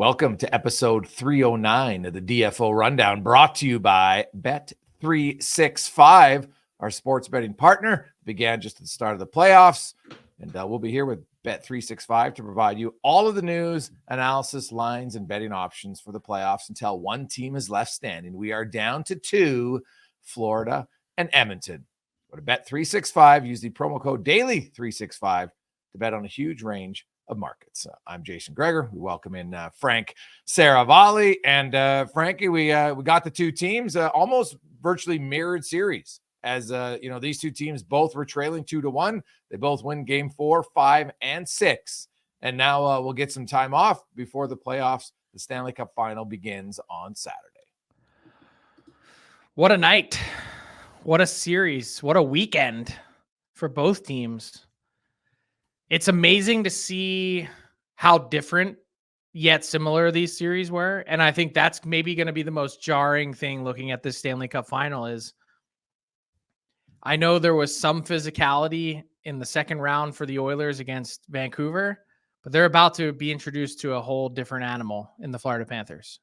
Welcome to episode 309 of the DFO Rundown, brought to you by Bet365, our sports betting partner. Began just at the start of the playoffs, and we'll be here with Bet365 to provide you all of the news, analysis, lines, and betting options for the playoffs until one team is left standing. We are down to two, Florida and Edmonton. Go to Bet365, use the promo code DAILY365 to bet on a huge range of markets. I'm Jason Greger. We welcome in Frank Saravalli, and Frankie, we got the two teams almost virtually mirrored series, as these two teams both were trailing 2-1. They both win game 4, 5, and 6, and now we'll get some time off before the playoffs. The Stanley Cup Final begins on Saturday. What a night! What a series! What a weekend for both teams. It's amazing to see how different yet similar these series were. And I think that's maybe going to be the most jarring thing looking at this Stanley Cup Final is I know there was some physicality in the second round for the Oilers against Vancouver, but they're about to be introduced to a whole different animal in the Florida Panthers.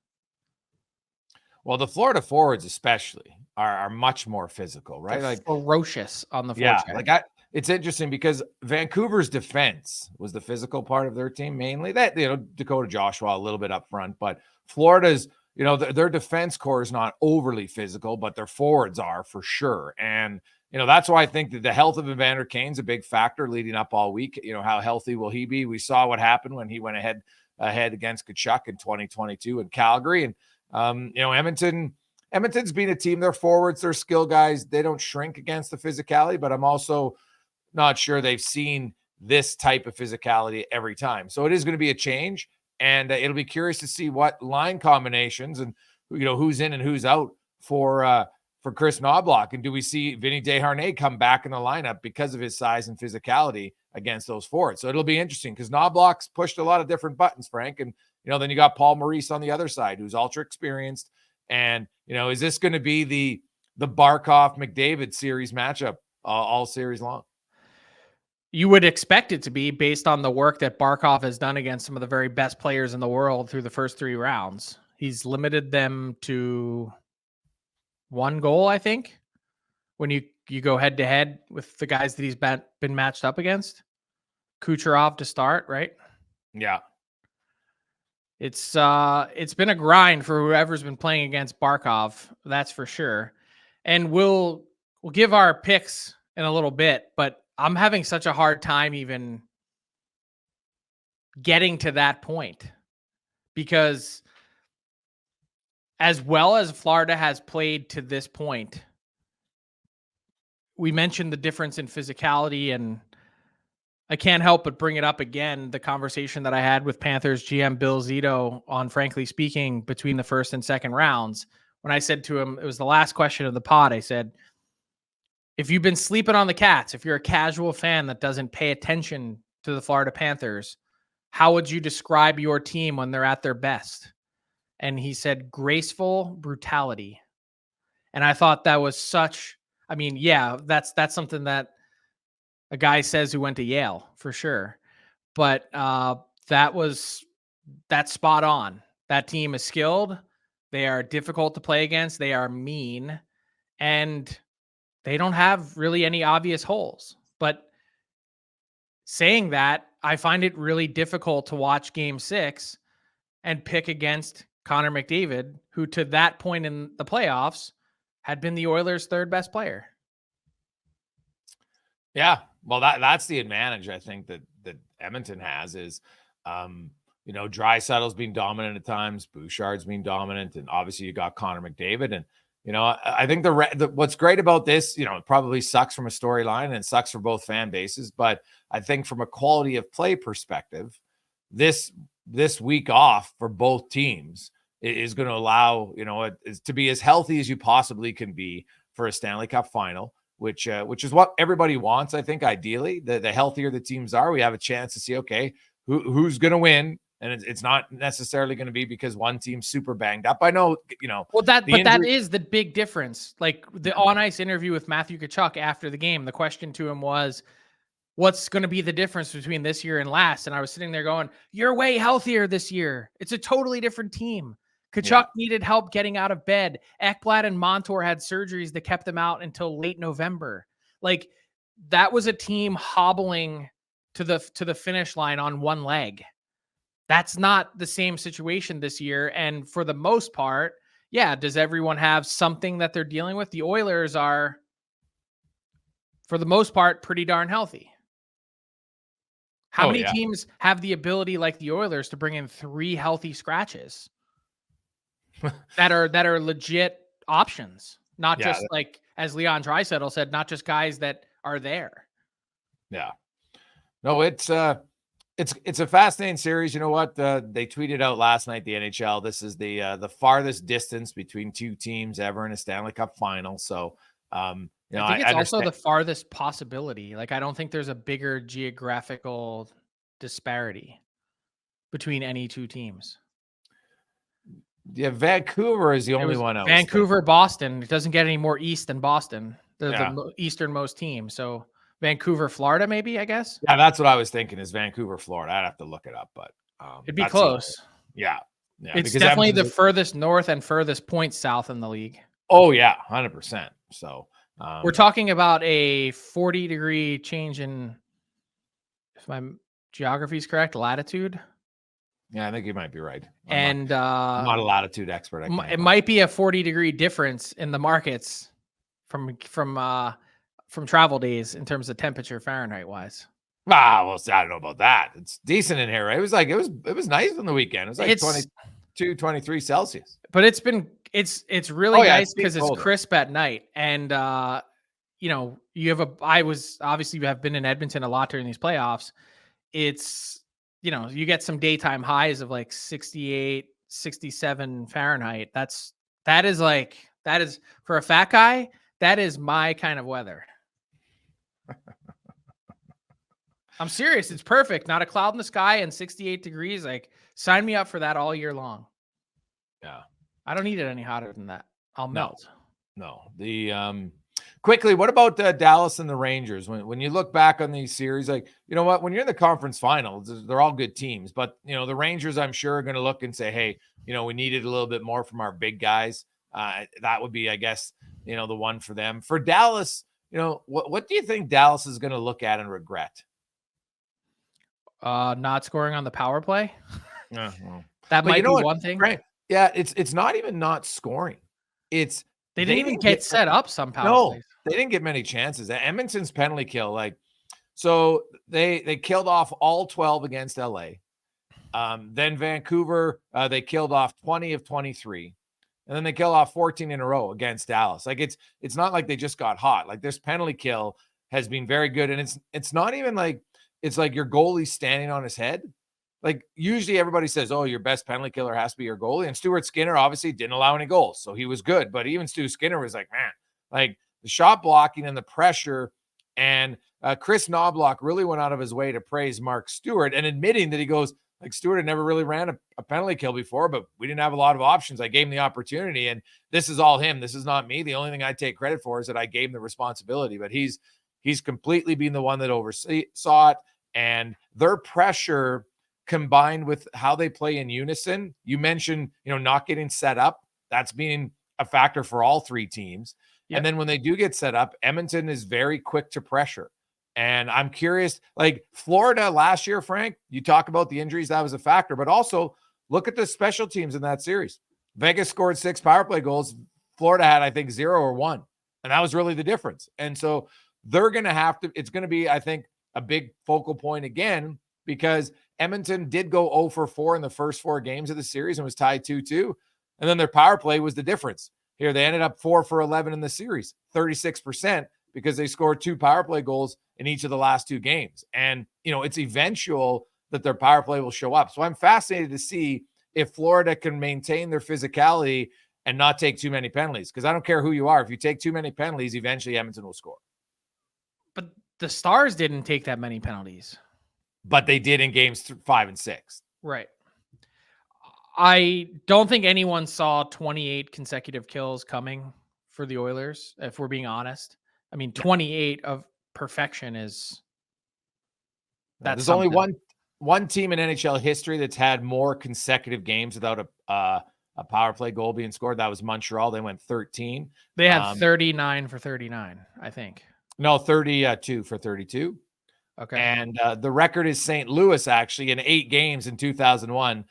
Well, the Florida forwards especially are much more physical, right? They're like ferocious on the forecheck. It's interesting because Vancouver's defense was the physical part of their team mainly. That, Dakota Joshua a little bit up front, but Florida's, their defense core is not overly physical, but their forwards are for sure. And, that's why I think that the health of Evander Kane's a big factor leading up all week. How healthy will he be? We saw what happened when he went ahead against Tkachuk in 2022 in Calgary. And, Edmonton's been a team, their forwards, their skill guys, they don't shrink against the physicality, but I'm also not sure they've seen this type of physicality every time. So it is going to be a change, and it'll be curious to see what line combinations and, who's in and who's out for Chris Knoblauch. And do we see Vinny Desharnais come back in the lineup because of his size and physicality against those forwards? So it'll be interesting because Knoblauch's pushed a lot of different buttons, Frank. And, then you got Paul Maurice on the other side, who's ultra experienced. And, is this going to be the Barkov-McDavid series matchup all series long? You would expect it to be based on the work that Barkov has done against some of the very best players in the world through the first 3 rounds. He's limited them to 1 goal, I think, when you go head to head with the guys that he's been matched up against. Kucherov to start, right? Yeah. It's been a grind for whoever's been playing against Barkov, that's for sure. And we'll give our picks in a little bit, but I'm having such a hard time even getting to that point because as well as Florida has played to this point, we mentioned the difference in physicality, and I can't help but bring it up again, the conversation that I had with Panthers GM Bill Zito on Frankly Speaking between the first and second rounds. When I said to him, it was the last question of the pod, I said, if you've been sleeping on the Cats, if you're a casual fan that doesn't pay attention to the Florida Panthers, how would you describe your team when they're at their best? And he said, graceful brutality. And I thought that was that's something that a guy says who went to Yale for sure. But that's spot on. That team is skilled. They are difficult to play against. They are mean. And they don't have really any obvious holes. But saying that, I find it really difficult to watch Game 6 and pick against Connor McDavid, who to that point in the playoffs had been the Oilers' third best player. Yeah, well, that's the advantage I think that Edmonton has is, Draisaitl's been dominant at times, Bouchard's been dominant, and obviously you got Connor McDavid. And I think what's great about this, it probably sucks from a storyline and it sucks for both fan bases, but I think from a quality of play perspective, this week off for both teams is going to allow, to be as healthy as you possibly can be for a Stanley Cup Final, which is what everybody wants. I think ideally, the healthier the teams are, we have a chance to see, okay, who's going to win. And it's not necessarily going to be because one team's super banged up. I know, Well, that is the big difference. Like the on-ice interview with Matthew Tkachuk after the game, the question to him was, what's going to be the difference between this year and last? And I was sitting there going, you're way healthier this year. It's a totally different team. Kachuk needed help getting out of bed. Ekblad and Montour had surgeries that kept them out until late November. Like, that was a team hobbling to the finish line on one leg. That's not the same situation this year. And for the most part, does everyone have something that they're dealing with? The Oilers are, for the most part, pretty darn healthy. How many teams have the ability, like the Oilers, to bring in 3 healthy scratches that are legit options? Not just like, as Leon Draisaitl said, not just guys that are there. Yeah. No, it's a fascinating series. You know what? They tweeted out last night, the NHL, this is the farthest distance between 2 teams ever in a Stanley Cup final. So, I think it's also the farthest possibility. Like, I don't think there's a bigger geographical disparity between any 2 teams. Yeah, Vancouver is the only one. Vancouver, Boston. It doesn't get any more east than Boston. They're the easternmost team. So Vancouver, Florida, maybe, I guess. Yeah, that's what I was thinking, is Vancouver, Florida. I'd have to look it up, but it'd be close. Yeah. It's definitely the furthest north and furthest point south in the league. Oh yeah, 100%. So we're talking about a 40-degree change in, if my geography is correct, latitude. Yeah, I think you might be right. I'm not a latitude expert. It might be a 40-degree difference in the markets from travel days in terms of temperature Fahrenheit wise. Well, I don't know about that. It's decent in here, right? It was nice on the weekend. It was like 22, 23 Celsius. But it's really nice because it's crisp at night. And I have been in Edmonton a lot during these playoffs. It's, you get some daytime highs of like 68, 67 Fahrenheit. That is for a fat guy, that is my kind of weather. I'm serious. It's perfect. Not a cloud in the sky and 68 degrees. Like, sign me up for that all year long. Yeah. I don't need it any hotter than that. I'll melt. No. Quickly, what about Dallas and the Rangers? When you look back on these series, like, you know what, when you're in the conference finals, they're all good teams, but the Rangers, I'm sure, are going to look and say, hey, we needed a little bit more from our big guys. That would be, I guess, the one for them. For Dallas, what do you think Dallas is going to look at and regret? Not scoring on the power play. Well, that might be one thing. Right. Yeah, it's not even not scoring. They didn't even get set up some power plays. They didn't get many chances. Edmonton's penalty kill, so they killed off all 12 against LA. Then Vancouver, they killed off 20 of 23. And then they kill off 14 in a row against Dallas. Like, it's not like they just got hot. Like, this penalty kill has been very good. And it's not even like it's like your goalie standing on his head. Like, usually everybody says, oh, your best penalty killer has to be your goalie. And Stuart Skinner obviously didn't allow any goals, so he was good. But even Stu Skinner was like, man, like, the shot blocking and the pressure. And Chris Knobloch really went out of his way to praise Mark Stewart and admitting that he goes, like, Stewart had never really ran a penalty kill before, but we didn't have a lot of options. I gave him the opportunity, and this is all him. This is not me. The only thing I take credit for is that I gave him the responsibility. But he's completely been the one that oversaw it. And their pressure combined with how they play in unison. You mentioned, not getting set up. That's been a factor for all 3 teams. Yep. And then when they do get set up, Edmonton is very quick to pressure. And I'm curious, like Florida last year, Frank, you talk about the injuries, that was a factor, but also look at the special teams in that series. Vegas scored 6 power play goals. Florida had, I think, 0 or 1. And that was really the difference. And so they're going to it's going to be, I think, a big focal point again, because Edmonton did go 0 for 4 in the first 4 games of the series and was tied 2-2. And then their power play was the difference. Here, they ended up 4 for 11 in the series, 36%, because they scored 2 power play goals in each of the last 2 games. And, it's eventual that their power play will show up. So I'm fascinated to see if Florida can maintain their physicality and not take too many penalties. Because I don't care who you are. If you take too many penalties, eventually Edmonton will score. But the Stars didn't take that many penalties. But they did in games 5 and 6. Right. I don't think anyone saw 28 consecutive kills coming for the Oilers, if we're being honest. I mean, 28 of perfection is There's only one team in NHL history that's had more consecutive games without a power play goal being scored. That was Montreal. They went 13. They had 39 for 39, I think. No, 32 for 32. Okay. And the record is St. Louis, actually, in 8 games in 2001.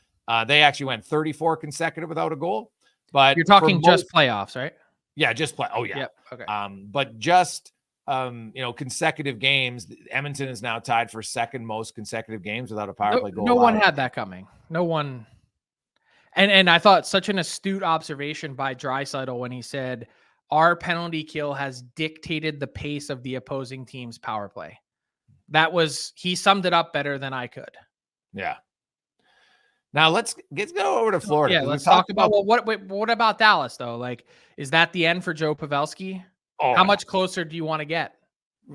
They actually went 34 consecutive without a goal. But you're talking just playoffs, right? Yeah, just play. Oh, yeah. Yep. Okay. But just consecutive games. Edmonton is now tied for second most consecutive games without a power play goal. No one had that coming. No one. And I thought such an astute observation by Draisaitl when he said, our penalty kill has dictated the pace of the opposing team's power play. He summed it up better than I could. Yeah. Now let's go over to Florida. Yeah, let's talk about what about Dallas though? Like, is that the end for Joe Pavelski? How much closer do you want to get?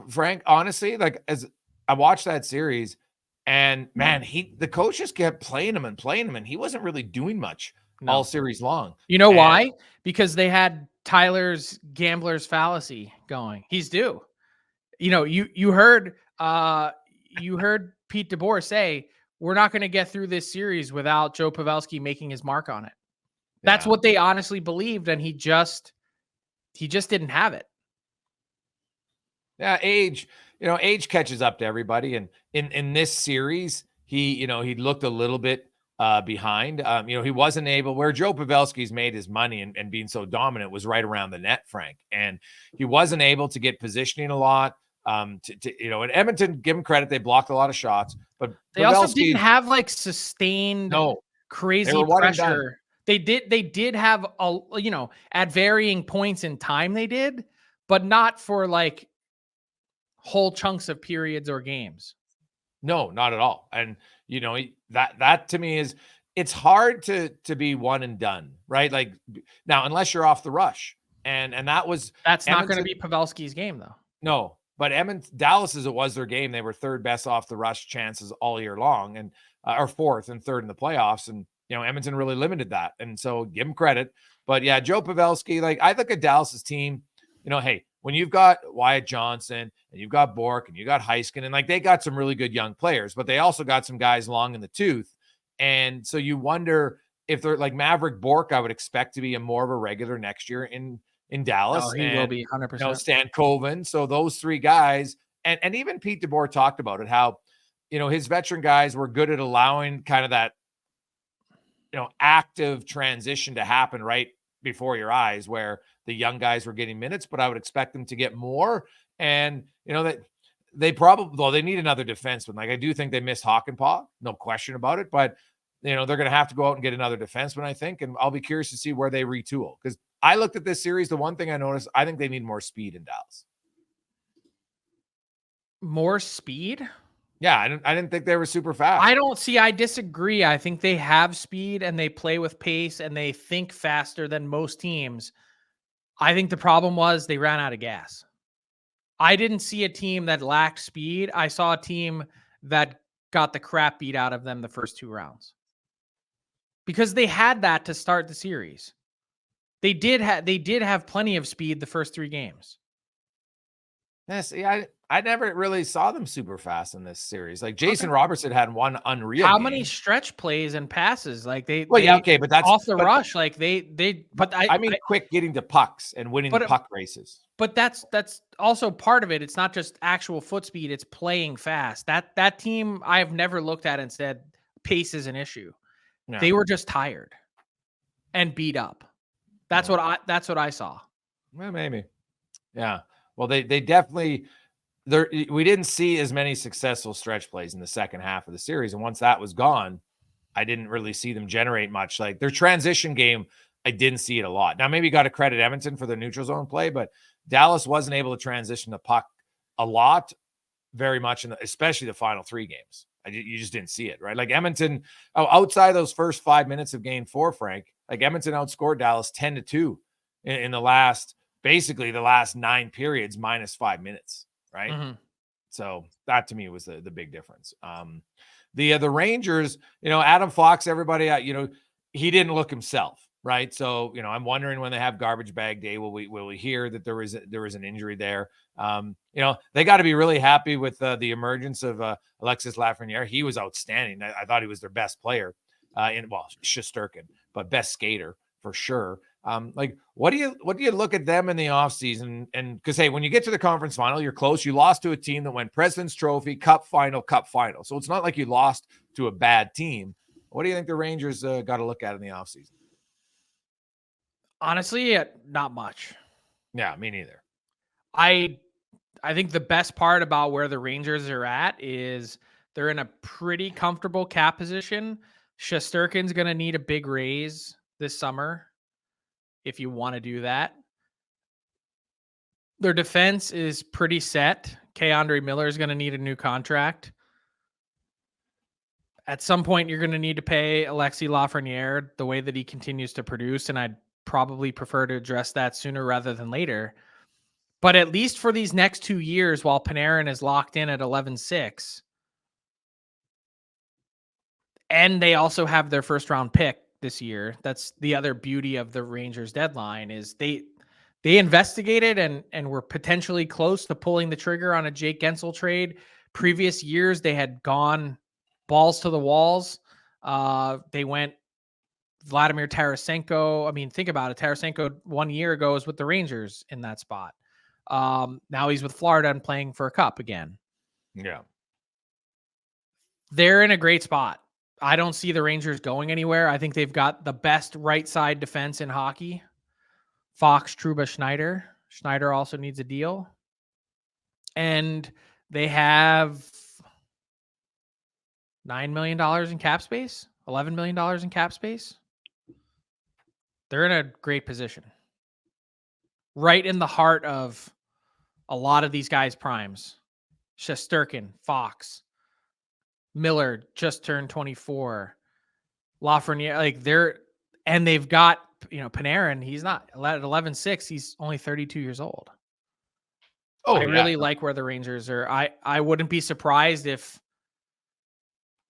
Frank, honestly, like as I watched that series, and man, the coach just kept playing him, and he wasn't really doing much all series long. You know why? Because they had Tyler's gambler's fallacy going. He's due. You heard Pete DeBoer say, we're not going to get through this series without Joe Pavelski making his mark on it. That's what they honestly believed, and he just didn't have it. Yeah, age catches up to everybody, and in this series, he looked a little bit behind. He wasn't able, where Joe Pavelski's made his money and being so dominant was right around the net, Frank, and he wasn't able to get positioning a lot. And Edmonton, give them credit, they blocked a lot of shots, but they also didn't have like sustained crazy pressure. They did have at varying points in time they did, but not for like whole chunks of periods or games. No, not at all. And that to me is, it's hard to be one and done, right? Like now, unless you're off the rush, and that's not going to be Pavelski's game though. No. But Dallas, as it was their game, they were third best off the rush chances all year long, and or fourth and third in the playoffs. And Edmonton really limited that, and so give them credit. But yeah, Joe Pavelski, like I look at Dallas's team. Hey, when you've got Wyatt Johnson and you've got Bork and you got Heiskanen, and like they got some really good young players, but they also got some guys long in the tooth, and so you wonder if they're like Maverick Bork. I would expect to be more of a regular next year in Dallas. He will be 100%. Stan Coven. So those three guys, and even Pete DeBoer talked about it, how, his veteran guys were good at allowing kind of that, active transition to happen right before your eyes, where the young guys were getting minutes, but I would expect them to get more. And, that they probably, though they need another defenseman. Like I do think they missed Hakanpää, no question about it, but they're going to have to go out and get another defenseman, I think. And I'll be curious to see where they retool, because I looked at this series. The one thing I noticed, I think they need more speed in Dallas. More speed? Yeah, I didn't think they were super fast. I disagree. I think they have speed and they play with pace and they think faster than most teams. I think the problem was they ran out of gas. I didn't see a team that lacked speed. I saw a team that got the crap beat out of them the first 2 rounds. Because they had that to start the series. They did have plenty of speed the first 3 games. Yes, yeah, I never really saw them super fast in this series. Like Jason Robertson had one unreal. How game. Many stretch plays and passes? Like but that's off the rush. Like I mean, quick getting to pucks and winning the puck races. But that's also part of it. It's not just actual foot speed; it's playing fast. That team I have never looked at and said pace is an issue. No. They were just tired and beat up. That's what I saw. Well, maybe. Yeah. Well, they definitely we didn't see as many successful stretch plays in the second half of the series. And once that was gone, I didn't really see them generate much. Like their transition game, I didn't see it a lot. Now, maybe you got to credit Edmonton for their neutral zone play, but Dallas wasn't able to transition the puck a lot, very much, especially the final 3 games. You just didn't see it, right? Like Edmonton, outside those first 5 minutes of game 4, Frank, like Edmonton outscored Dallas 10-2 in the last 9 periods minus 5 minutes, right? Mm-hmm. So that to me was the big difference. The Rangers, Adam Fox, everybody, he didn't look himself. right? So, I'm wondering when they have garbage bag day, will we hear that there was an injury there? They got to be really happy with the emergence of Alexis Lafreniere. He was outstanding. I thought he was their best player Shesterkin, but best skater for sure. What do you look at them in the offseason? And because, hey, when you get to the conference final, you're close. You lost to a team that went President's Trophy, Cup Final. So it's not like you lost to a bad team. What do you think the Rangers got to look at in the offseason? Honestly, not much. Yeah, me neither. I think the best part about where the Rangers are at is they're in a pretty comfortable cap position. Shesterkin's going to need a big raise this summer if you want to do that. Their defense is pretty set. K-Andre Miller is going to need a new contract. At some point, you're going to need to pay Alexis Lafreniere the way that he continues to produce, and I'd probably prefer to address that sooner rather than later. But at least for these next 2 years, while Panarin is locked in at 11-6, and they also have their first-round pick this year. That's the other beauty of the Rangers deadline is they investigated and were potentially close to pulling the trigger on a Jake Gensel trade. Previous years, they had gone balls to the walls. They went Vladimir Tarasenko. I mean, think about it. Tarasenko 1 year ago was with the Rangers in that spot. Now he's with Florida and playing for a cup again. Yeah. They're in a great spot. I don't see the Rangers going anywhere. I think they've got the best right side defense in hockey. Fox, Trouba, Schneider. Schneider also needs a deal. And they have $9 million in cap space, $11 million in cap space. They're in a great position. Right in the heart of a lot of these guys' primes. Shesterkin, Fox, Miller just turned 24. Lafreniere, they've got, Panarin, he's not at 11-6. He's only 32 years old. Oh, I really like where the Rangers are. I wouldn't be surprised if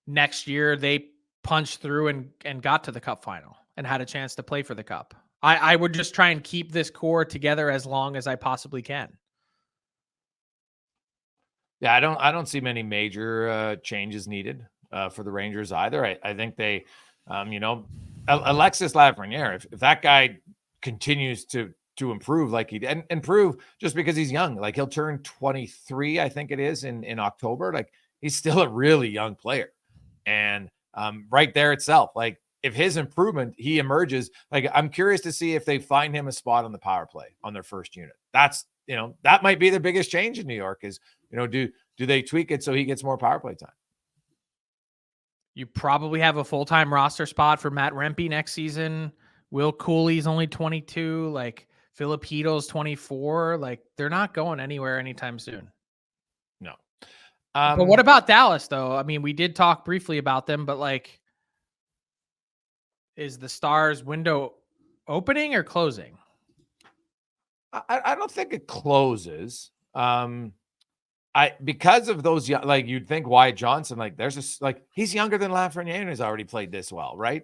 next year they punched through and got to the Cup Final and had a chance to play for the Cup. I would just try and keep this core together as long as I possibly can. Yeah, I don't see many major changes needed for the Rangers either. I think they, Alexis Lafreniere, if that guy continues to improve like he did, and improve just because he's young, like he'll turn 23, I think it is in October. Like he's still a really young player, and right there itself, like if his improvement, he emerges. Like I'm curious to see if they find him a spot on the power play on their first unit. That's that might be the biggest change in New York is, do they tweak it so he gets more power play time? You probably have a full-time roster spot for Matt Rempe next season. Will Cooley's only 22. Like Filipito's 24. Like they're not going anywhere anytime soon. No. But what about Dallas though? I mean, we did talk briefly about them, but like, is the Stars window opening or closing? I don't think it closes. Because of those, like you'd think Wyatt Johnson, like there's just like he's younger than Lafreniere and has already played this well, right?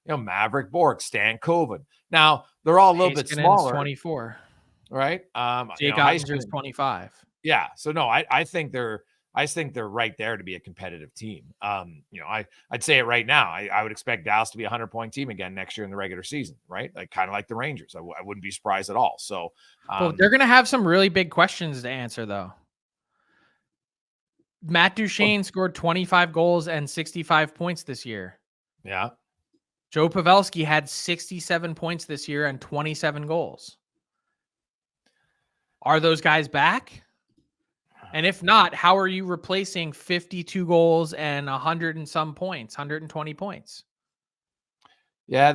Maverick Bork, Stan Coven. Now they're all a little bit smaller. 24, right? Jake Ottinger's 25. Yeah, so no, I think they're right there to be a competitive team. I'd say it right now. I would expect Dallas to be a 100-point team again next year in the regular season, right? Like kind of like the Rangers. I wouldn't be surprised at all. So, they're going to have some really big questions to answer, though. Matt Duchene scored 25 goals and 65 points this year. Yeah. Joe Pavelski had 67 points this year and 27 goals. Are those guys back? And if not, how are you replacing 52 goals and 100 and some points, 120 points? Yeah,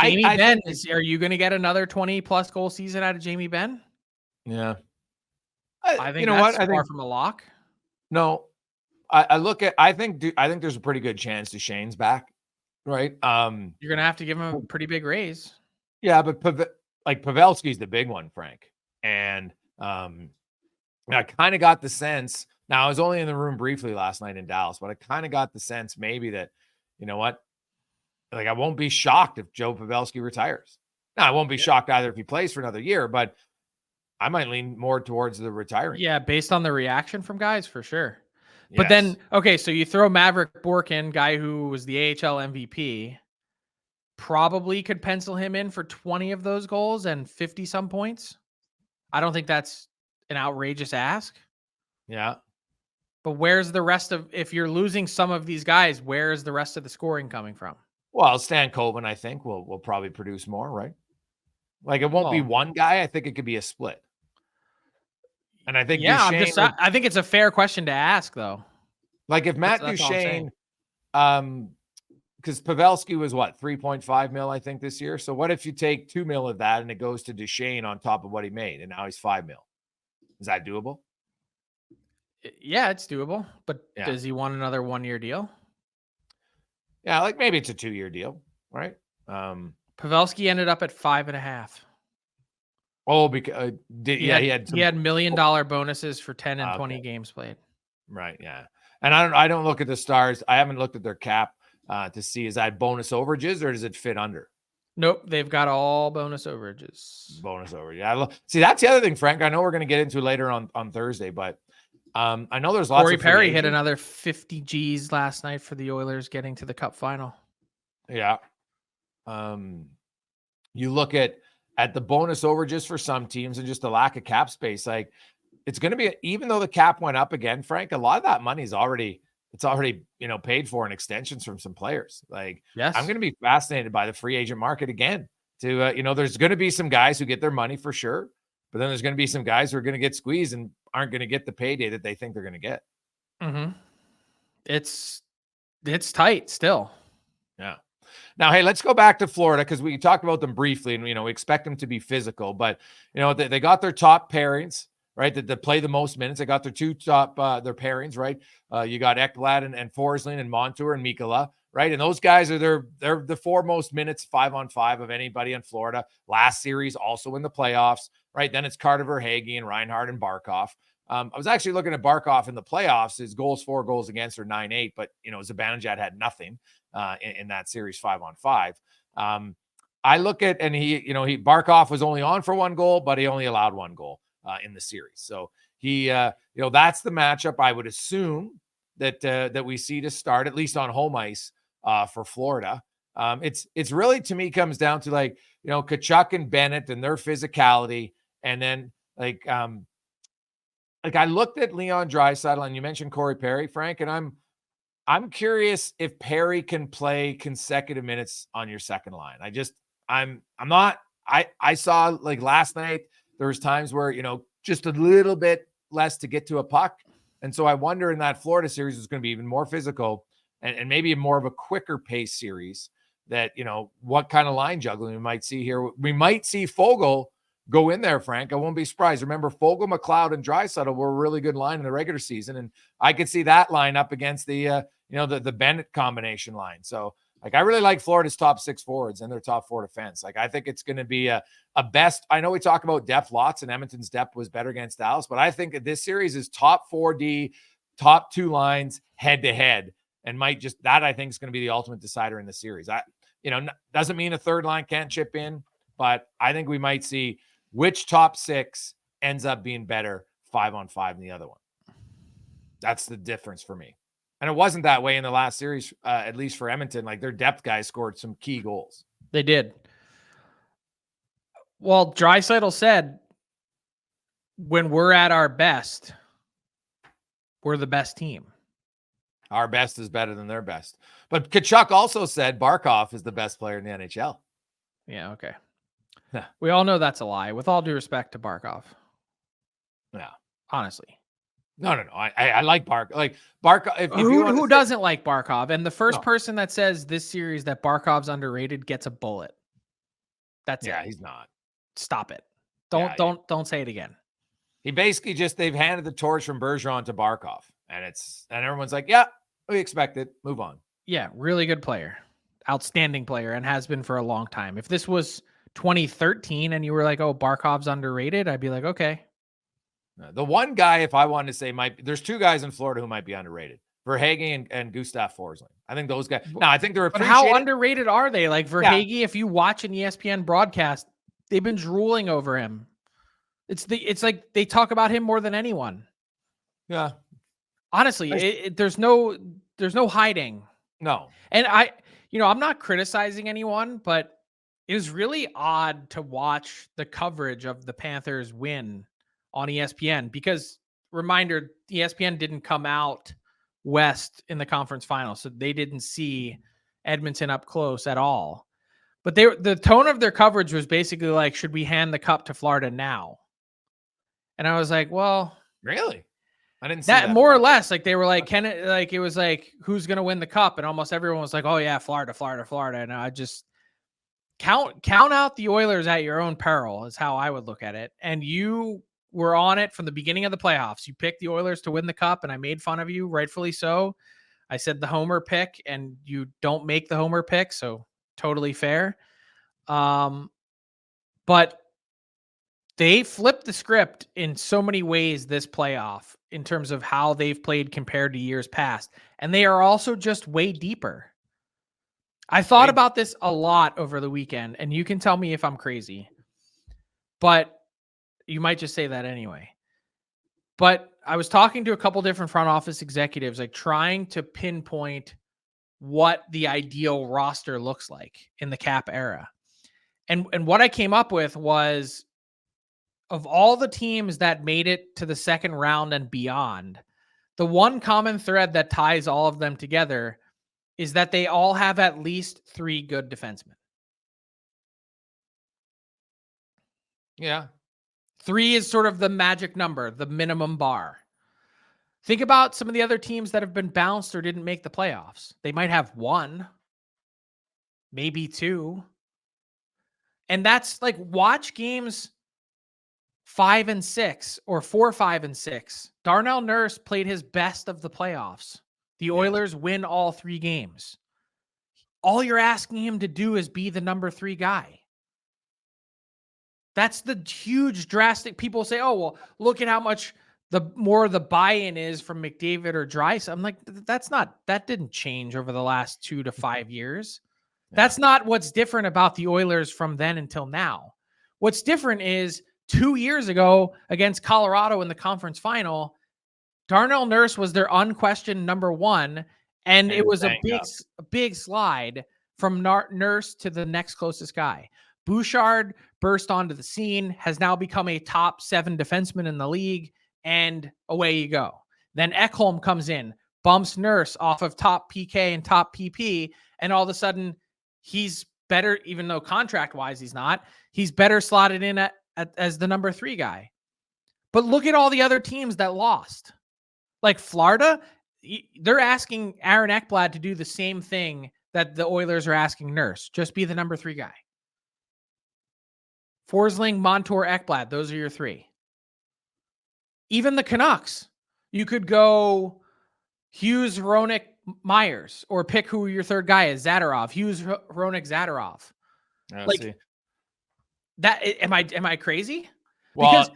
Jamie Benn, are you going to get another 20-plus goal season out of Jamie Benn? Yeah. I think that's far from a lock. No, I think there's a pretty good chance Duchene's back, right? You're going to have to give him a pretty big raise. Yeah, but Pavelski's the big one, Frank. And I kind of got the sense, now I was only in the room briefly last night in Dallas, but I kind of got the sense maybe that, like I won't be shocked if Joe Pavelski retires. Now, I won't be shocked either if he plays for another year, but I might lean more towards the retiring. Yeah, based on the reaction from guys, for sure. Yes. But then, okay, so you throw Maverick Borkin, guy who was the AHL MVP, probably could pencil him in for 20 of those goals and 50 some points. I don't think that's an outrageous ask. Yeah. But where's the rest of, if you're losing some of these guys, where's the rest of the scoring coming from? Well, Stan Coven, I think, will probably produce more, right? Like it won't be one guy. I think it could be a split. And I think Duchene, I think it's a fair question to ask, though. Like if Matt Duchene, because Pavelski was what, 3.5 mil, I think, this year. So what if you take 2 mil of that and it goes to Duchene on top of what he made, and now he's 5 mil? Is that doable? Yeah, it's doable. But does he want another 1-year deal? Yeah, like maybe it's a 2-year deal, right? Pavelski ended up at 5.5. Oh, because he had $1 million bonuses for 10 and 20 games played. Right. Yeah. And I don't look at the Stars. I haven't looked at their cap to see, is that bonus overages or does it fit under? Nope. They've got all bonus overages. Bonus over. Yeah. See, that's the other thing, Frank. I know we're going to get into later on Thursday, but I know there's lots Corey of Perry hit another 50 Gs last night for the Oilers getting to the Cup final. Yeah. You look at the bonus overages for some teams and just the lack of cap space. Like it's going to be, even though the cap went up again, Frank, a lot of that money is already paid for in extensions from some players. Like, yes, I'm going to be fascinated by the free agent market again. There's going to be some guys who get their money for sure, but then there's going to be some guys who are going to get squeezed and aren't going to get the payday that they think they're going to get. Mm-hmm. It's tight still. Yeah. Now, hey, let's go back to Florida because we talked about them briefly, and we expect them to be physical, but they got their top pairings, right? That play the most minutes. They got their two top their pairings, right? You got Ekblad and Forsling and Montour and Mikkola, right? And those guys are they're the 4 most minutes 5-on-5 of anybody in Florida. Last series, also in the playoffs, right? Then it's Carter Verhaeghe and Reinhart and Barkov. I was actually looking at Barkov in the playoffs. His goals for, goals against are 9-8, but Zibanejad had nothing in that series 5-on-5. I look at, and Barkov was only on for 1 goal, but he only allowed 1 goal in the series. So he, that's the matchup I would assume that we see to start, at least on home ice for Florida. It's really, to me, comes down to Tkachuk and Bennett and their physicality, and then I looked at Leon Draisaitl, and you mentioned Corey Perry, Frank, and I'm curious if Perry can play consecutive minutes on your second line. I saw last night, there was times where, just a little bit less to get to a puck. And so I wonder in that Florida series, it's going to be even more physical and maybe more of a quicker pace series that, what kind of line juggling we might see here. We might see Foegele go in there, Frank. I won't be surprised. Remember, Foegele, McLeod, and Draisaitl were a really good line in the regular season, and I could see that line up against the Bennett combination line. So, I really like Florida's top 6 forwards and their top 4 defense. I think it's going to be a best. I know we talk about depth lots, and Edmonton's depth was better against Dallas, but I think this series is top 4D, top 2 lines head to head, and I think is going to be the ultimate decider in the series. Doesn't mean a third line can't chip in, but I think we might see which top 6 ends up being better 5-on-5 than the other one. That's the difference for me. And it wasn't that way in the last series, at least for Edmonton. Their depth guys scored some key goals. They did. Well, Draisaitl said, when we're at our best, we're the best team. Our best is better than their best. But Tkachuk also said Barkov is the best player in the NHL. Yeah, okay. We all know that's a lie, with all due respect to Barkov. Yeah. Honestly. No. I like Barkov. Barkov. Who doesn't like Barkov? And the first person that says this series that Barkov's underrated gets a bullet. That's it. Yeah, he's not. Stop it. Don't say it again. He basically they've handed the torch from Bergeron to Barkov, and everyone's like, yeah, we expect it. Move on. Yeah, really good player. Outstanding player, and has been for a long time. If this was 2013 and you were like, oh, Barkov's underrated, I'd be like, okay. The one guy, if I wanted to say, there's 2 guys in Florida who might be underrated. Verhaeghe and Gustav Forsling. I think those guys. Now, I think they're But appreciated. how underrated are they? Like Verhaeghe, if you watch an ESPN broadcast, they've been drooling over him. It's like they talk about him more than anyone. Yeah. Honestly, there's no hiding. No. And I'm not criticizing anyone, but it was really odd to watch the coverage of the Panthers win on ESPN because, reminder, ESPN didn't come out west in the conference final, so they didn't see Edmonton up close at all. But the tone of their coverage was basically like, should we hand the cup to Florida now? And I was like, well, really? I didn't see that. More or less. Like they were like, it was like, who's going to win the cup? And almost everyone was like, oh yeah, Florida. And I just count out the Oilers at your own peril is how I would look at it. And you were on it from the beginning of the playoffs. You picked the Oilers to win the cup and I made fun of you, rightfully so. I said the homer pick and you don't make the homer pick. So totally fair. But they flipped the script in so many ways this playoff in terms of how they've played compared to years past. And they are also just way deeper. I thought about this a lot over the weekend, and you can tell me if I'm crazy, but you might just say that anyway. But I was talking to a couple different front office executives, like trying to pinpoint what the ideal roster looks like in the cap era. And what I came up with was, of all the teams that made it to the second round and beyond, the one common thread that ties all of them together is that they all have at least 3 good defensemen. Yeah. 3 is sort of the magic number, the minimum bar. Think about some of the other teams that have been bounced or didn't make the playoffs. They might have 1, maybe 2. And that's like, watch games 5 and 6 or 4, 5 and 6. Darnell Nurse played his best of the playoffs. The Oilers win all 3 games. All you're asking him to do is be the number 3 guy. That's the huge drastic. People say, oh, well, look at how much the more the buy-in is from McDavid or Draisaitl. I'm like, that didn't change over the last 2 to 5 years. Yeah. That's not what's different about the Oilers from then until now. What's different is 2 years ago against Colorado in the conference final, Darnell Nurse was their unquestioned number 1, and it was a big slide from Nurse to the next closest guy. Bouchard burst onto the scene, has now become a top 7 defenseman in the league, and away you go. Then Ekholm comes in, bumps Nurse off of top PK and top PP, and all of a sudden he's better, even though contract-wise he's not. He's better slotted in as the number 3 guy. But look at all the other teams that lost. Like Florida, they're asking Aaron Ekblad to do the same thing that the Oilers are asking Nurse. Just be the number 3 guy. Forsling, Montour, Ekblad, those are your 3. Even the Canucks, you could go Hughes, Hronek, Myers, or pick who your 3rd guy is. Zadorov, Hughes, Hronek, Zadorov. That am I crazy? Because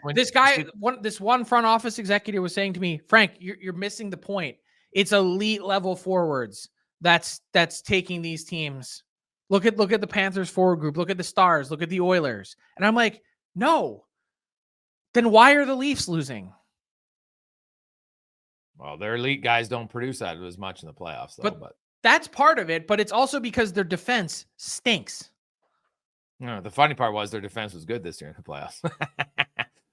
this one front office executive was saying to me, Frank, you're missing the point. It's elite level forwards that's taking these teams. Look at the Panthers forward group. Look at the Stars. Look at the Oilers. And I'm like, no. Then why are the Leafs losing? Well, their elite guys don't produce that as much in the playoffs, though. But that's part of it. But it's also because their defense stinks. No, the funny part was their defense was good this year in the playoffs.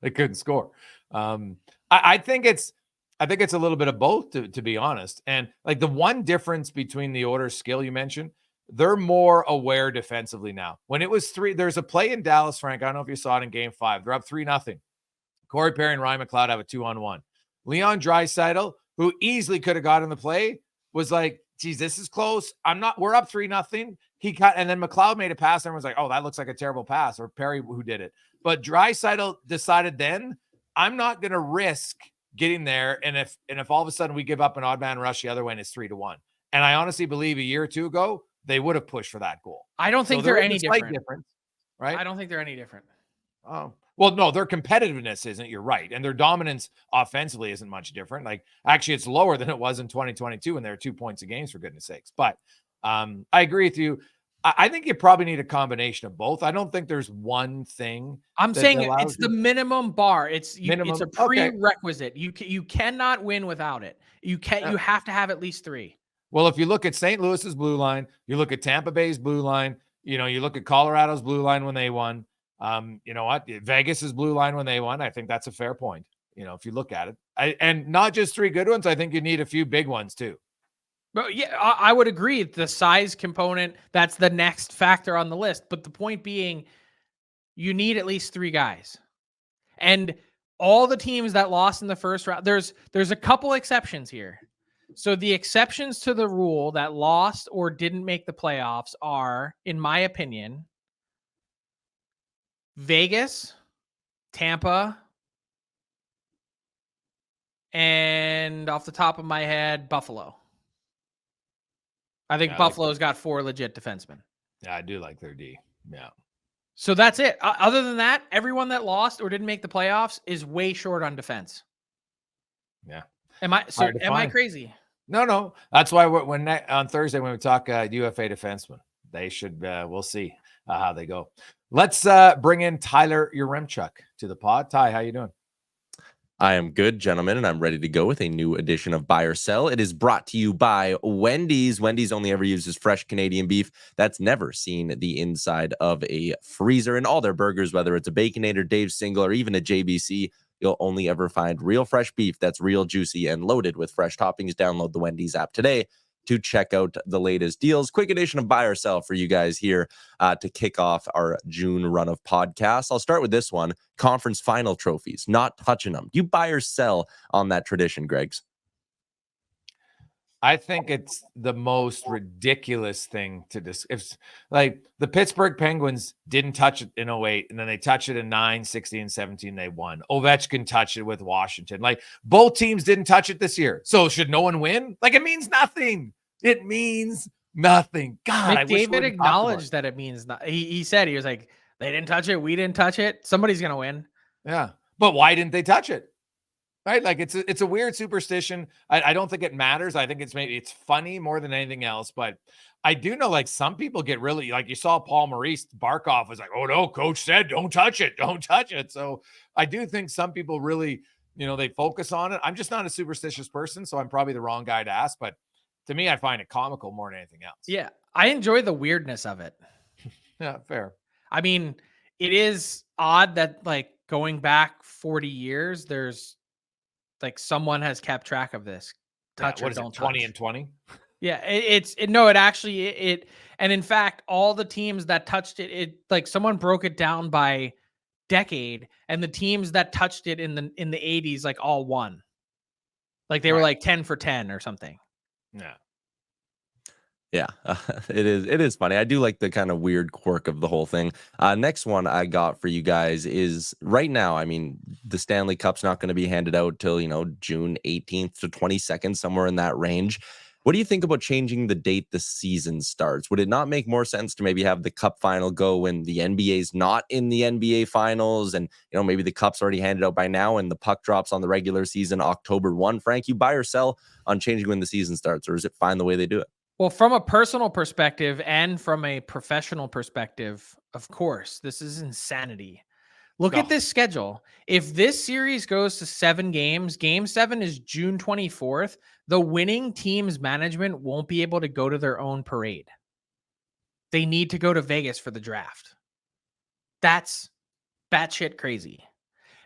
They couldn't score. I think it's a little bit of both, to be honest. And like the one difference between the Oilers' skill you mentioned, they're more aware defensively now. When it was 3, there's a play in Dallas, Frank. I don't know if you saw it in Game 5. They're up 3-0. Corey Perry and Ryan McLeod have a 2-on-1. Leon Draisaitl, who easily could have gotten the play, was like, geez, this is close. We're up 3-0. He cut, and then McLeod made a pass. And everyone's like, oh, that looks like a terrible pass, or Perry who did it. But Draisaitl decided then, I'm not going to risk getting there. And if all of a sudden we give up an odd man rush the other way and it's 3-1. And I honestly believe a year or 2 ago, they would have pushed for that goal. I don't think they're any different. Right? I don't think they're any different. Oh, Well, no, their competitiveness isn't. You're right. And their dominance offensively isn't much different. Like, actually, it's lower than it was in 2022 when they were 2 points a game, for goodness sakes. But I agree with you. I think you probably need a combination of both. I don't think there's one thing. I'm saying it's the minimum bar. It's a prerequisite. Okay. You cannot win without it. You have to have at least 3. Well, if you look at St. Louis's blue line, you look at Tampa Bay's blue line, you look at Colorado's blue line when they won. You know what? Vegas's blue line when they won. I think that's a fair point. If you look at it, and not just 3 good ones. I think you need a few big ones too. But yeah, I would agree. The size component, that's the next factor on the list. But the point being, you need at least 3 guys. And all the teams that lost in the first round, there's a couple exceptions here. So the exceptions to the rule that lost or didn't make the playoffs are, in my opinion, Vegas, Tampa, and off the top of my head, Buffalo. I think Buffalo's got 4 legit defensemen. Yeah, I do like their D. Yeah. So that's it. Other than that, everyone that lost or didn't make the playoffs is way short on defense. Yeah. Am I crazy? No. That's why on Thursday when we talk UFA defensemen, they should. We'll see how they go. Let's bring in Tyler Yaremchuk to the pod. Ty, how you doing? I am good, gentlemen, and I'm ready to go with a new edition of Buy or Sell. It is brought to you by Wendy's. Wendy's only ever uses fresh Canadian beef that's never seen the inside of a freezer. In all their burgers, whether it's a Baconator, Dave's Single, or even a JBC, you'll only ever find real fresh beef that's real juicy and loaded with fresh toppings. Download the Wendy's app today to check out the latest deals. Quick edition of Buy or Sell for you guys here to kick off our June run of podcasts. I'll start with this one. Conference final trophies, not touching them. Do you buy or sell on that tradition, Greggs? I think it's the most ridiculous thing to discuss. Like the Pittsburgh Penguins didn't touch it in 08, and then they touched it in 9, 16, and 17. They won. Ovechkin touched it with Washington. Like both teams didn't touch it this year. So should no one win? Like it means nothing. It means nothing. God, McDavid acknowledged that it means nothing. He said, he was like, they didn't touch it. We didn't touch it. Somebody's going to win. Yeah. But why didn't they touch it? Right? Like it's a weird superstition. I don't think it matters. I think it's funny more than anything else. But I do know like some people get really, like you saw Paul Maurice bark off was like, oh no, coach said, don't touch it. Don't touch it. So I do think some people really, they focus on it. I'm just not a superstitious person. So I'm probably the wrong guy to ask, but to me, I find it comical more than anything else. Yeah. I enjoy the weirdness of it. Yeah, fair. I mean, it is odd that like going back 40 years, there's like someone has kept track of this. Touch or don't touch. 20 and 20? Yeah, it actually and in fact, all the teams that touched it like someone broke it down by decade, and the teams that touched it in the 80s like all won. Like they were like 10 for 10 or something. Yeah, it is funny. I do like the kind of weird quirk of the whole thing. Next one I got for you guys is right now. I mean, the Stanley Cup's not going to be handed out till, June 18th to 22nd, somewhere in that range. What do you think about changing the date the season starts? Would it not make more sense to maybe have the Cup final go when the NBA's not in the NBA finals, and maybe the Cup's already handed out by now and the puck drops on the regular season October 1? Frank, you buy or sell on changing when the season starts, or is it fine the way they do it? Well, from a personal perspective and from a professional perspective, of course, this is insanity. Look at this schedule. If this series goes to 7 games, game 7 is June 24th. The winning team's management won't be able to go to their own parade. They need to go to Vegas for the draft. That's batshit crazy.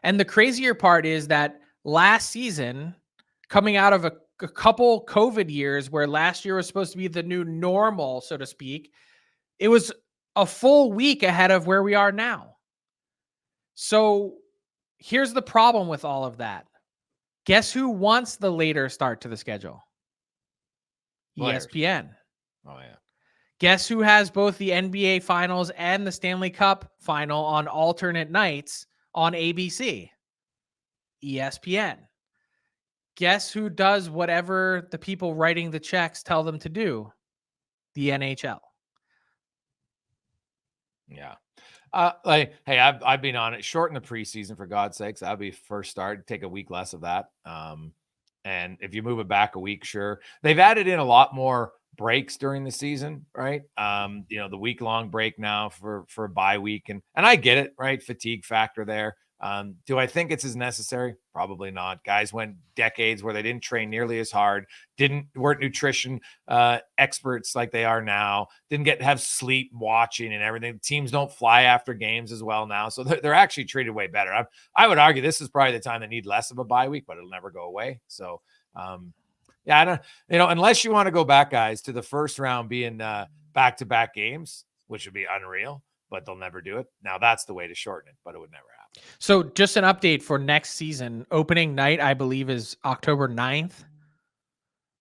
And the crazier part is that last season, coming out of a couple COVID years where last year was supposed to be the new normal, so to speak, it was a full week ahead of where we are now. So here's the problem with all of that. Guess who wants the later start to the schedule? Players. ESPN. Oh, yeah. Guess who has both the NBA Finals and the Stanley Cup Final on alternate nights on ABC? ESPN. Guess who does whatever the people writing the checks tell them to do? The NHL. Yeah. Hey, I've been on it. Shorten the preseason for God's sakes. That'd be first start. Take a week less of that. And if you move it back a week, sure. They've added in a lot more breaks during the season, right? The week-long break now for a bye week, and I get it, right? Fatigue factor there. Do I think it's as necessary? Probably not. Guys went decades where they didn't train nearly as hard, weren't nutrition experts like they are now, didn't get to have sleep watching and everything. Teams don't fly after games as well now, so they're actually treated way better. I would argue this is probably the time they need less of a bye week, but it'll never go away. So, yeah, I don't, unless you want to go back, guys, to the first round being back-to-back games, which would be unreal, but they'll never do it. Now that's the way to shorten it, but it would never happen. So just an update for next season. Opening night, I believe, is October 9th.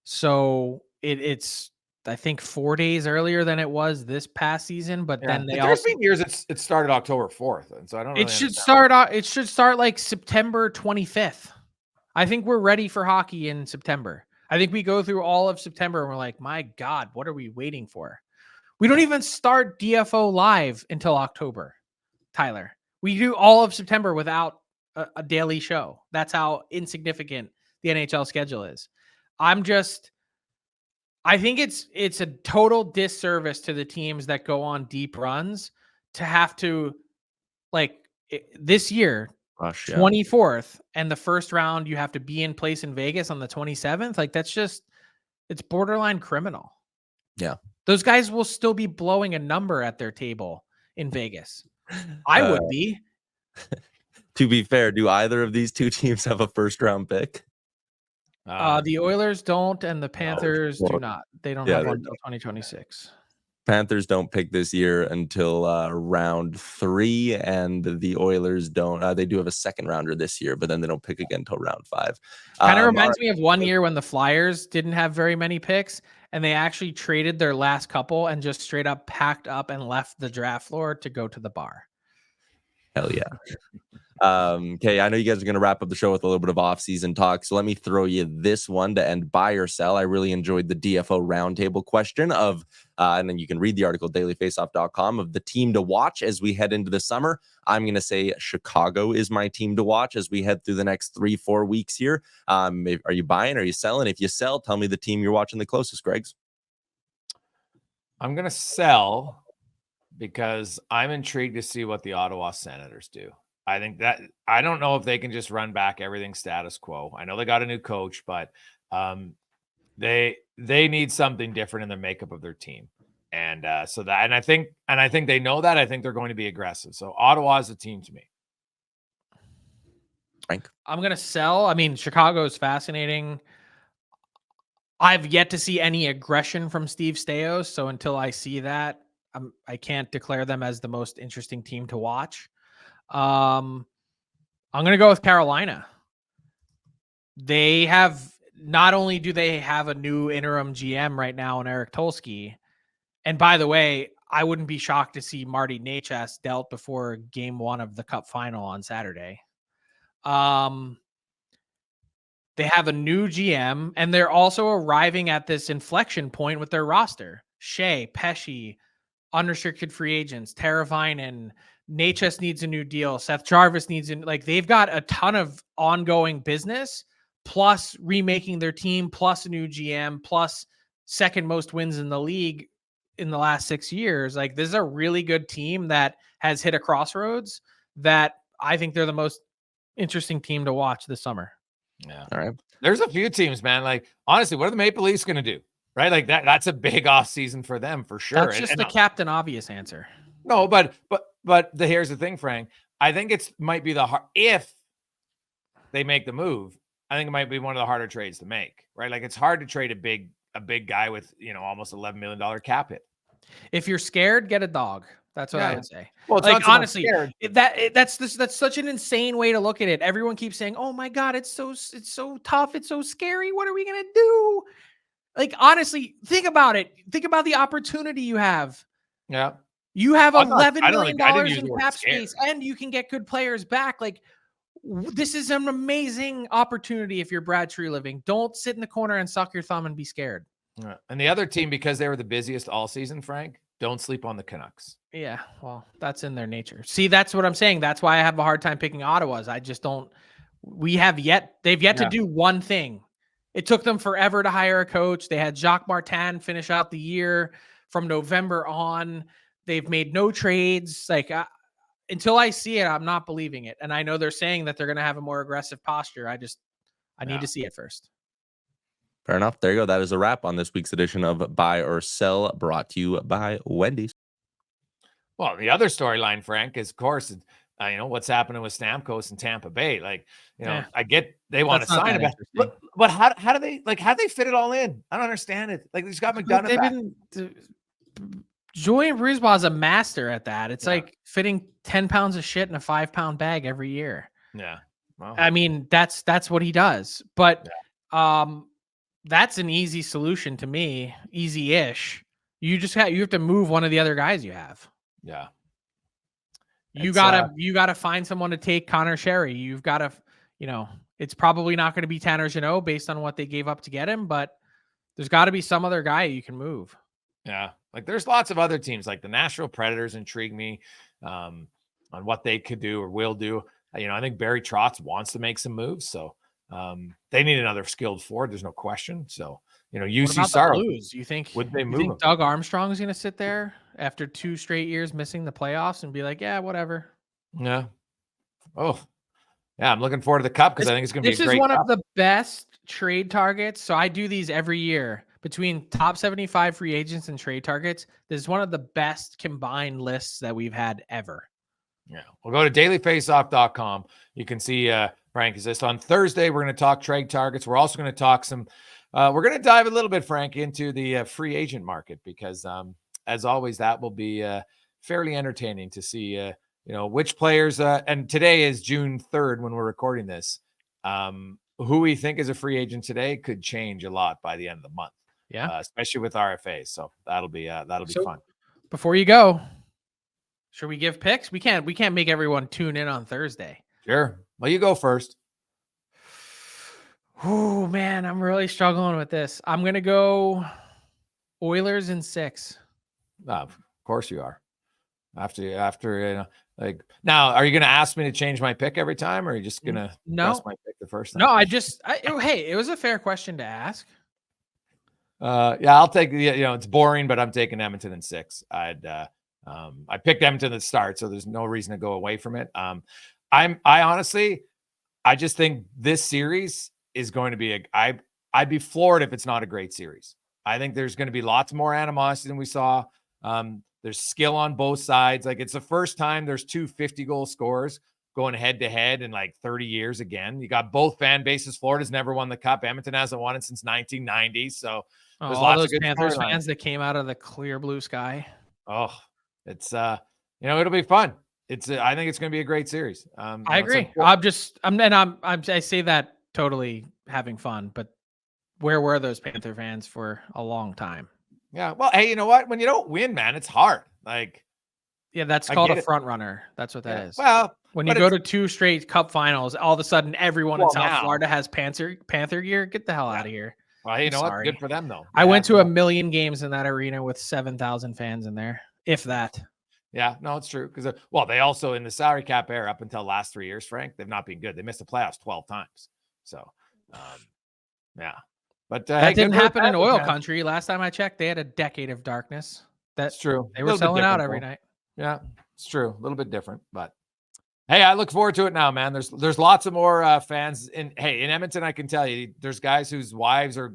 So it's I think 4 days earlier than it was this past season. But then there's been years it started October 4th, and so I don't. Really It should start like September 25th. I think we're ready for hockey in September. I think we go through all of September and we're like, my God, what are we waiting for? We don't even start DFO live until October, Tyler. We do all of September without a daily show. That's how insignificant the NHL schedule is. I think it's a total disservice to the teams that go on deep runs to have to, this year, 24th, and the first round you have to be in place in Vegas on the 27th. Like, it's borderline criminal. Yeah. Those guys will still be blowing a number at their table in Vegas. I would be. To be fair, do either of these two teams have a first round pick? The Oilers don't, and the Panthers do not. They don't have one until 2026. Panthers don't pick this year until round 3, and the Oilers don't. They do have a second rounder this year, but then they don't pick again until round 5. Kind of reminds me of one year when the Flyers didn't have very many picks, and they actually traded their last couple and just straight up packed up and left the draft floor to go to the bar. Hell yeah. Okay, I know you guys are going to wrap up the show with a little bit of off-season talk, so let me throw you this one to end buy or sell. I really enjoyed the DFO roundtable question of, and then you can read the article, dailyfaceoff.com, of the team to watch as we head into the summer. I'm going to say Chicago is my team to watch as we head through the next 3-4 weeks here. Are you buying? Are you selling? If you sell, tell me the team you're watching the closest, Greg's. I'm going to sell because I'm intrigued to see what the Ottawa Senators do. I think that I don't know if they can just run back everything status quo. I know they got a new coach, but they need something different in the makeup of their team. And I think they know that. I think they're going to be aggressive. So Ottawa is a team to me. Frank? I'm going to sell. I mean, Chicago is fascinating. I've yet to see any aggression from Steve Stais. So until I see that, I can't declare them as the most interesting team to watch. I'm going to go with Carolina. They have, not only do they have a new interim GM right now in Eric Tulsky, and by the way, I wouldn't be shocked to see Marty Necas dealt before game 1 of the Cup Final on Saturday. They have a new GM, and they're also arriving at this inflection point with their roster. Shea, Pesce, unrestricted free agents, Teravainen, Necas needs a new deal. Seth Jarvis needs they've got a ton of ongoing business, plus remaking their team, plus a new GM, plus second most wins in the league in the last 6 years. Like, this is a really good team that has hit a crossroads that I think they're the most interesting team to watch this summer. Yeah. All right. There's a few teams, man. Like, honestly, what are the Maple Leafs going to do? Right? Like that's a big off season for them for sure. That's just the Captain Obvious answer. No, but here's the thing, Frank. I think might be if they make the move, I think it might be one of the harder trades to make, right? Like, it's hard to trade a big guy with, almost $11 million cap hit. If you're scared, get a dog. That's what I would say. Well, it's like, not honestly, that's such an insane way to look at it. Everyone keeps saying, "Oh my God, it's so tough. It's so scary. What are we going to do?" Like, honestly, think about it. Think about the opportunity you have. Yeah. You have $11 million in cap scared. space, and you can get good players back. Like, this is an amazing opportunity if you're Brad Treliving. Don't sit in the corner and suck your thumb and be scared. Yeah. And the other team, because they were the busiest all season, Frank, don't sleep on the Canucks. Yeah, well, that's in their nature. See, that's what I'm saying. That's why I have a hard time picking Ottawa's. I just don't. They've yet to do one thing. It took them forever to hire a coach. They had Jacques Martin finish out the year from November on. They've made no trades. Until I see it, I'm not believing it. And I know they're saying that they're going to have a more aggressive posture. I need to see it first. Fair enough. There you go. That is a wrap on this week's edition of Buy or Sell, brought to you by Wendy's. Well, the other storyline, Frank, is of course, what's happening with Stamkos in Tampa Bay. I get they want to sign him, but how do they fit it all in? I don't understand it. Like, he's got McDonough back. Julian Brisebois is a master at that. It's like fitting 10 pounds of shit in a 5-pound bag every year. Yeah. Wow. I mean, that's what he does. But that's an easy solution to me, easy-ish. You have to move one of the other guys you have. Yeah. You gotta find someone to take Connor Sherry. You've got to, it's probably not going to be Tanner Jeannot based on what they gave up to get him, but there's got to be some other guy you can move. Yeah. Like, there's lots of other teams, like the Nashville Predators intrigue me on what they could do or will do. I think Barry Trotz wants to make some moves, so they need another skilled forward. There's no question. So, UC Saros. You think would they move him? Doug Armstrong's going to sit there after 2 straight years missing the playoffs and be like, yeah, whatever? Yeah. Oh, yeah. I'm looking forward to the Cup because I think it's going to be a great This is one Cup. of the best trade targets. So I do these every year between top 75 free agents and trade targets. This is one of the best combined lists that we've had ever. Yeah. We'll go to dailyfaceoff.com. You can see Frank is this on Thursday. We're going to talk trade targets. We're also going to talk we're going to dive a little bit, Frank, into the free agent market because as always, that will be fairly entertaining to see, which players, and today is June 3rd when we're recording this, who we think is a free agent today could change a lot by the end of the month. Yeah. Especially with RFAs. So that'll be fun. Before you go, should we give picks? We can't make everyone tune in on Thursday. Sure. Well, you go first. Oh man, I'm really struggling with this. I'm going to go Oilers in 6. Of course you are. After now, are you going to ask me to change my pick every time, or are you just going to press my pick the first time? No, hey, it was a fair question to ask. I'll take it's boring, but I'm taking Edmonton in 6. I picked Edmonton at the start, so there's no reason to go away from it. I just think this series is going to be I'd be floored if it's not a great series. I think there's going to be lots more animosity than we saw. There's skill on both sides. Like, it's the first time there's 2 50-goal scorers going head to head in like 30 years again. You got both fan bases. Florida's never won the Cup. Edmonton hasn't won it since 1990. So there's lots of good Panthers fans that came out of the clear blue sky. Oh, it's it'll be fun. I think it's going to be a great series. I agree. I say that totally having fun, but where were those Panther fans for a long time? Yeah. Well, hey, you know what? When you don't win, man, it's hard. Like, yeah, that's called a front runner. That's what that is. Well, when you go to 2 straight Cup finals, all of a sudden everyone in South Florida has Panther gear. Get the hell out of here. Well, hey, you know what? Good for them, though. I went to 1 million games in that arena with 7,000 fans in there, if that. Yeah, no, it's true. Because, they also, in the salary cap era up until last 3 years, Frank, they've not been good. They missed the playoffs 12 times. So, yeah. But that didn't happen in oil country. Last time I checked, they had a decade of darkness. That's true. They were selling out every night. Yeah, it's true. A little bit different, but hey, I look forward to it now, man. There's lots of more fans in Edmonton. I can tell you, there's guys whose wives or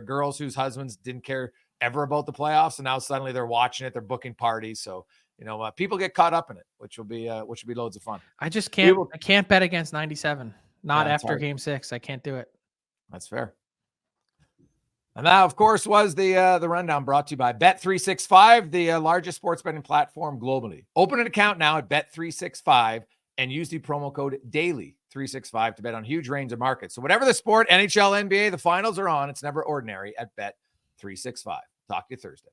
girls whose husbands didn't care ever about the playoffs, and now suddenly they're watching it. They're booking parties, so people get caught up in it, which will be loads of fun. I just can't. I can't bet against 97. Not after Game 6. I can't do it. That's fair. And that, of course, was the rundown brought to you by Bet365, the largest sports betting platform globally. Open an account now at Bet365 and use the promo code DAILY365 to bet on a huge range of markets. So whatever the sport, NHL, NBA, the finals are on, it's never ordinary at Bet365. Talk to you Thursday.